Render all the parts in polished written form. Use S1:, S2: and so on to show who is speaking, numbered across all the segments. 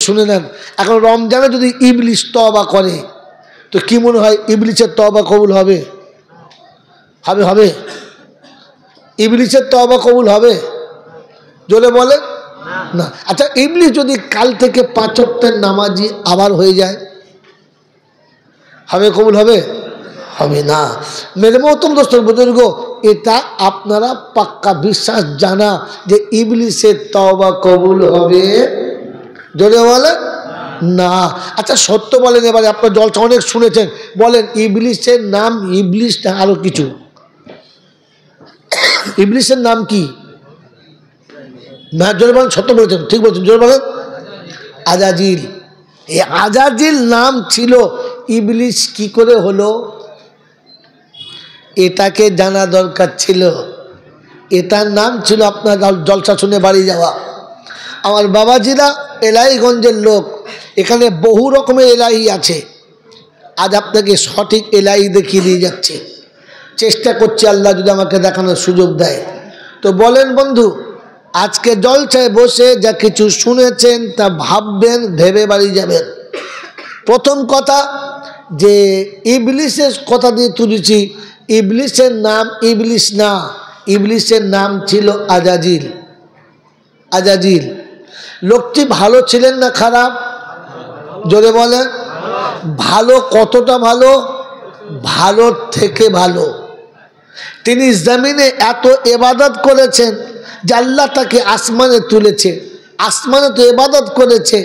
S1: শুনে নেন। এখন রমজানে যদি ইবলিস তওবা করে তো কি মনে হয় ইবলিসের তওবা কবুল হবে? হবে হবে? ইবলিসের তওবা কবুল হবে? জোরে বলেন না। আচ্ছা ইবলিস যদি কাল থেকে 5 ওয়াক্তের নামাজি আবার হয়ে যায়, হবে কবুল হবে? হবে না। মেরে মোহতরম দোস্ত বুজুর্গ, এটা আপনারা পাক্কা বিশ্বাস জানা যে ইবলিসের তওবা কবুল হবে? জোরে বলেন না। আচ্ছা সত্য বলেন এবারে, আপনার জলসা অনেক শুনেছেন, বলেন ইবলিসের নাম ইবলিস না আরো কিছু? ইবলিসের নাম কি? না জোরে বলেন, সত্য বলেছেন, ঠিক বলছেন, জোরে বলেন। আজাজিল। এই আজাজিল নাম ছিল, ইবলিস কি করে হলো এটাকে জানা দরকার ছিল। এটার নাম ছিল আপনার জলসা শুনে বাড়ি যাওয়া। আমার বাবাজিরা এলাহিগঞ্জের লোক, এখানে বহু রকমের এলাহি আছে। আজ আপনাকে সঠিক এলাহি দেখিয়ে দিয়ে যাচ্ছে, চেষ্টা করছি আল্লাহ যদি আমাকে দেখানোর সুযোগ দেয়। তো বলেন বন্ধু, আজকে জলসায় বসে যা কিছু শুনেছেন তা ভাববেন, ভেবে বাড়ি যাবেন। প্রথম কথা যে ইবলিসের কথা দিয়ে তুলেছি, ইবলিসের নাম ইবলিস না, ইবলিসের নাম ছিল আজাজিল। আজাজিল লোকটি ভালো ছিলেন না খারাপ? জোরে বলেন। ভালো কতটা ভালো? ভালোর থেকে ভালো। তিনি জমিনে এত ইবাদত করেছেন যে আল্লাহ তাকে আসমানে তুলেছে। আসমানে তো ইবাদত করেছে,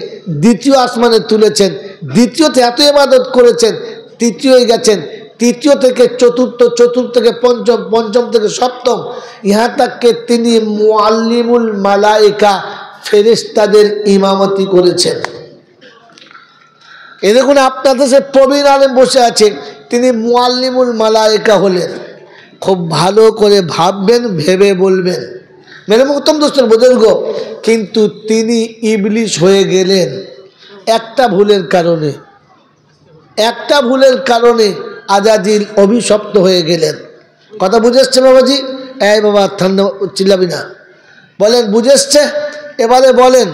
S1: দ্বিতীয় আসমানে তুলেছেন, দ্বিতীয়তে এত ইবাদত করেছেন, তৃতীয় গেছেন, তৃতীয় থেকে চতুর্থ, চতুর্থ থেকে পঞ্চম, পঞ্চম থেকে সপ্তম, ইহা তাকে তিনি মুআল্লিমুল মালাইকা, ফেরেশতাদের ইমামতি করেছেন। এ দেখুন আপনার দেশে প্রবীণ আলেম বসে আছে, তিনি মুআল্লিমুল মালাইকা হলেন। খুব ভালো করে ভাববেন, ভেবে বলবেন। মেরে মোহতরম দোস্তের বুজুর্গ, কিন্তু তিনি ইবলিস হয়ে গেলেন একটা ভুলের কারণে। একটা ভুলের কারণে আজাজিল অভিশপ্ত হয়ে গেলেন। কথা বুঝে এসছে বাবাজি? এই বাবা ঠান্ডা চিল্লাবি না, বলেন বুঝে এসছে? এবারে বলেন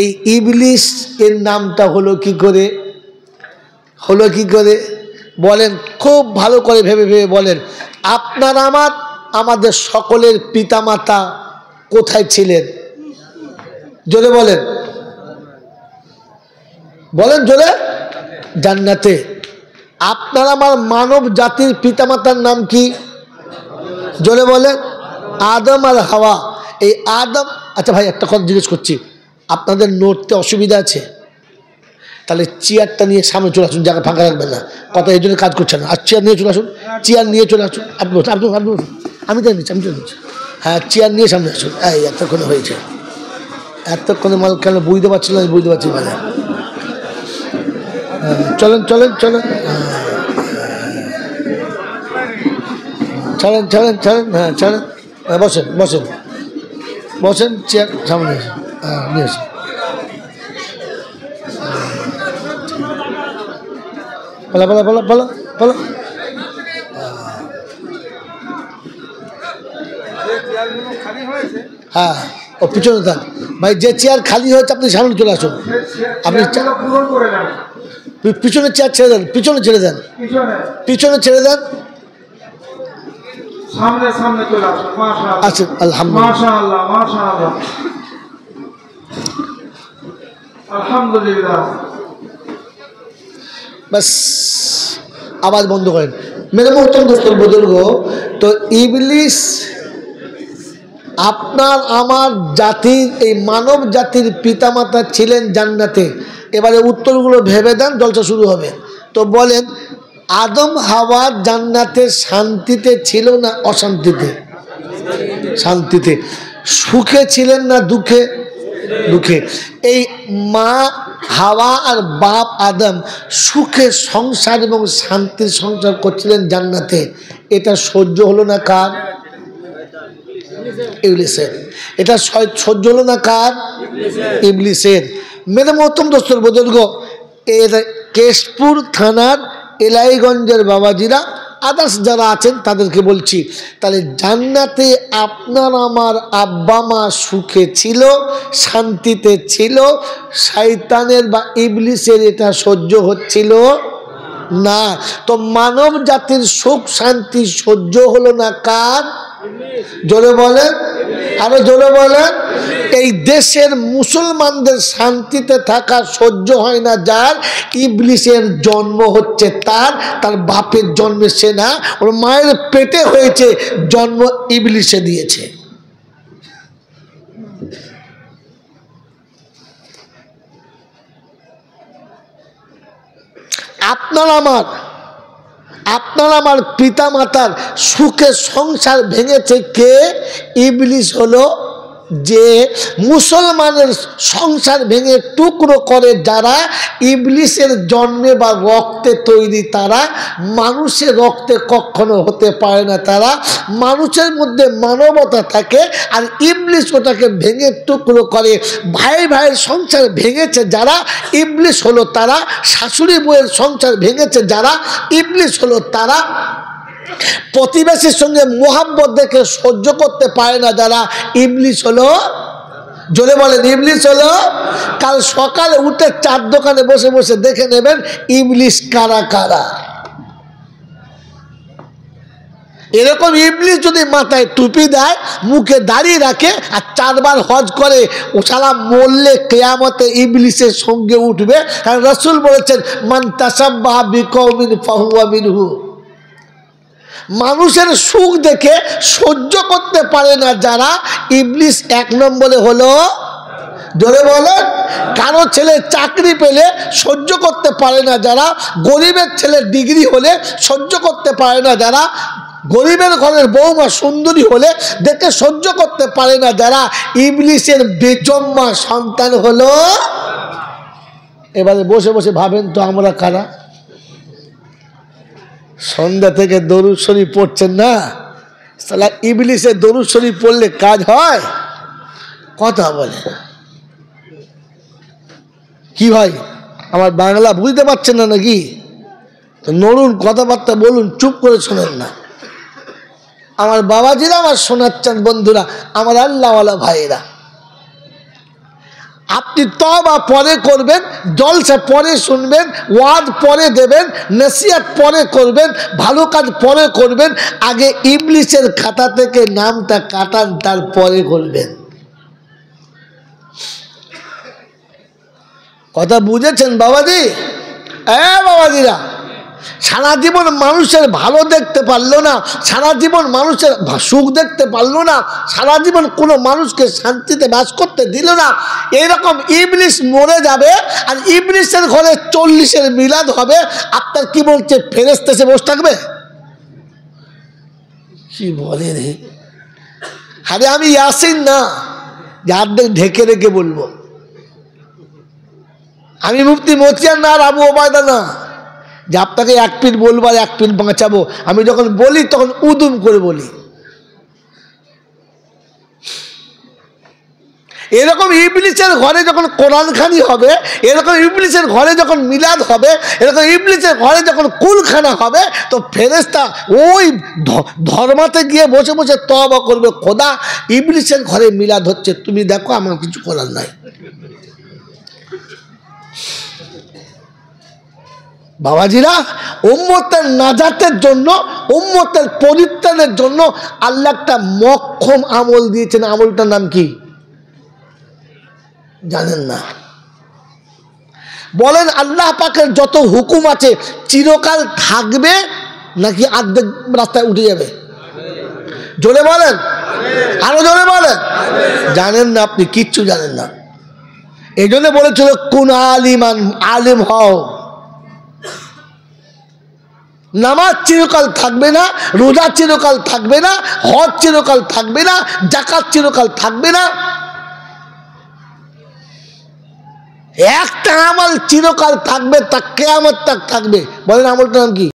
S1: এই ইবলিস এর নামটা হলো কি করে? হলো কি করে বলেন, খুব ভালো করে ভেবে ভেবে বলেন। আপনার আমাদের সকলের পিতামাতা কোথায় ছিলেন? জোরে বলেন, বলেন জোরে। জান্নাতে। আপনার আমার মানব জাতির পিতামাতার নাম কি? জোরে বলেন। আদম আর হাওয়া। এই আদম, আচ্ছা ভাই একটা কথা জিজ্ঞেস করছি, আপনাদের নড়তে অসুবিধা আছে? তাহলে চেয়ারটা নিয়ে সামনে চলে আসুন, জায়গা ফাঁকা রাখবেন না, কথা এই জন্য কাজ করছেন না। আর চেয়ার নিয়ে চলে আসুন, চেয়ার নিয়ে চলে আসুন। আপনি আমি তো নিচ্ছি, আমি চলে নিচ্ছি। হ্যাঁ চেয়ার নিয়ে সামনে আসুন। এই এতক্ষণে হয়েছে, এতক্ষণে মাল কেন বুঝতে পারছিল না? বুঝতে পারছি মানে। চলেন চলেন চলেন, চলেন চলেন চলেন, হ্যাঁ চলেন, বসেন বসেন বসেন, চেয়ার সামনে আসুন, হ্যাঁ নিয়ে আসুন। বলো বলো বলো বলো বলো। হ্যাঁ ও পিছনে থাক ভাই, যে চেয়ার খালি হয়েছে আপনি সামনে চলে আসুন। আপনি পিছনে চেয়ার ছেড়ে দেন, পিছনে ছেড়ে দেন, পিছনে ছেড়ে দেন। আচ্ছা আলহামদুলিল্লাহ, বাস আওয়াজ বন্ধ করেন। মেরে মোহতরম দোস্ত বুজুর্গ, তো ইবলিস আপনার আমার জাতির, এই মানব জাতির পিতামাতা ছিলেন জান্নাতে। এবারে উত্তরগুলো ভেবে দেন, জলসা শুরু হবে। তো বলেন আদম হাওয়া জান্নাতে শান্তিতে ছিল না অশান্তিতে? শান্তিতে। সুখে ছিলেন না দুঃখে? দুঃখে। এই মা হাওয়া আর বাপ আদম সুখে সংসার এবং শান্তির সংসার করছিলেন জান্নাতে। এটা সহ্য হলো না কার? ইবলিসের। এটা সহ্য হলো না কার? ইবলিসের। মেরে মোহতরম দোস্তর বুজুর্গ, এর কেশপুর থানার এলাইগঞ্জের বাবাজিরা আদার্স যারা আছেন তাদেরকে বলছি, তাহলে জান্নাতে আপনার আমার আব্বা মা সুখে ছিল, শান্তিতে ছিল, শয়তানের বা ইবলিসের এটা সহ্য হচ্ছিল না। তো মানব জাতির সুখ শান্তি সহ্য হলো না কার? জোরে বলেন, আরো জোরে বলেন। এই দেশের মুসলমানদের শান্তিতে থাকা সহ্য হয় না যার, ইবলিসের জন্ম হচ্ছে তার, তার বাপের জন্মে সে না, ওর মায়ের পেটে হয়েছে, জন্ম ইবলিসে দিয়েছে। আপনার আমার পিতা মাতার সুখে সংসার ভেঙেছে কে? ইবলিস হলো যে মুসলমানের সংসার ভেঙে টুকরো করে যারা, ইবলিসের জন্মে বা রক্তে তৈরি তারা, মানুষের রক্তে কখনো হতে পারে না তারা। মানুষের মধ্যে মানবতা থাকে, আর ইবলিস ওটাকে ভেঙে টুকরো করে। ভাই ভাইয়ের সংসার ভেঙেছে যারা, ইবলিস হলো তারা। শাশুড়ি বউয়ের সংসার ভেঙেছে যারা, ইবলিস হলো তারা। প্রতিবেশীর সঙ্গে মোহাব্বত দেখে সহ্য করতে পারে না যারা, ইবলিস হলো, জোরে বলেন, ইবলিস হলো। কাল সকালে উঠে চার দোকানে বসে বসে দেখে নেবেন ইবলিস কারা কারা। এরকম ইবলিস যদি মাথায় টুপি দেয়, মুখে দাড়ি রাখে, আর 4 বার হজ করে, ও শালা মরলে কিয়ামতে ইবলিসের সঙ্গে উঠবে। কারণ রাসূল বলেছেন, মান তাসাব্বাহা বিকওমিন ফাহুয়া মিনহু। মানুষের সুখ দেখে সহ্য করতে পারে না যারা, ইবলিস 1 নম্বরে হলো। জোরে বলেন। কারো ছেলে চাকরি পেলে সহ্য করতে পারে না যারা, গরিবের ছেলে ডিগ্রি হলে সহ্য করতে পারে না যারা, গরিবের ঘরের বৌমা সুন্দরী হলে দেখে সহ্য করতে পারে না যারা, ইবলিসের বেজম্মা সন্তান হলো। এবারে বসে বসে ভাবেন তো আমরা কারা? সন্ধ্যা থেকে দরুদ শরীফ পড়ছেন না, সালা ইবলিসের দরুদ শরীফ পড়লে কাজ হয়? কথা বলে কি ভাই, আমার বাংলা বুঝতে পারছেন না নাকি? তো নড়ুন, কথাবার্তা বলুন, চুপ করে শোনেন না। আমার বাবাজিরা, আমার শোনাচ্ছেন বন্ধুরা, আমার আল্লাহওয়ালা ভাইয়েরা, আপনি তওবা পরে করবেন, জলসা পরে শুনবেন, ওয়াজ পরে দেবেন, নসিহত পরে করবেন, ভালো কাজ পরে করবেন। আগে ইবলিসের খাতা থেকে নামটা কাটান, তারপরে করবেন। কথা বুঝেছেন বাবাজি? বাবাজিরা, সারা জীবন মানুষের ভালো দেখতে পারলো না, সারা জীবন মানুষের সুখ দেখতে পারলো না, সারা জীবন কোনো মানুষকে শান্তিতে বাস করতে দিল না, এইরকম ইবলিস মরে যাবে, আর ইবলিসের ঘরে 40-এর মিলাদ হবে। আপনার কি বলছে, ফেরেশতা এসে বসে থাকবে? কি বলে রে? আরে আমি ইয়াসিন না যে অর্ধেক ঢেকে রেখে বলবো, আমি মুফতি মতিয়ার না, আর আবু ওবায়দা না যে আপনাকে 1 পিঠ বলবো আর 1 পিঠ বাঁচাবো। আমি যখন বলি তখন উদুম করে বলি। এরকম ইবলিসের ঘরে যখন কোরআনখানি হবে, এরকম ইবলিসের ঘরে যখন মিলাদ হবে, এরকম ইবলিসের ঘরে যখন কুলখানা হবে, তো ফেরেশতা ওই ধর্মাতে গিয়ে বসে বসে তওবা করবে, খোদা ইবলিসের ঘরে মিলাদ হচ্ছে, তুমি দেখো, আমার কিছু করার নাই। বাবাজিরা, উম্মতের নাজাতের জন্য, উম্মতের পরিত্রাণের জন্য আল্লাহ একটা মক্ষম আমল দিয়েছেন। আমলটার নাম কি জানেন না? বলেন, আল্লাহ পাকের যত হুকুম আছে চিরকাল থাকবে নাকি অর্ধেক রাস্তায় উঠে যাবে? জোরে বলেন, আরো জোরে বলেন। জানেন না, আপনি কিচ্ছু জানেন না। এই জন্য বলেছিল, কুন আলিমান, আলিম হও। নামাজ চিরকাল থাকবে না, রোজা চিরকাল থাকবে না, হজ চিরকাল থাকবে না, যাকাত চিরকাল থাকবে না। একটা আমল চিরকাল থাকবে, তা কিয়ামত তক থাকবে। বলেন আমলটার নাম কি?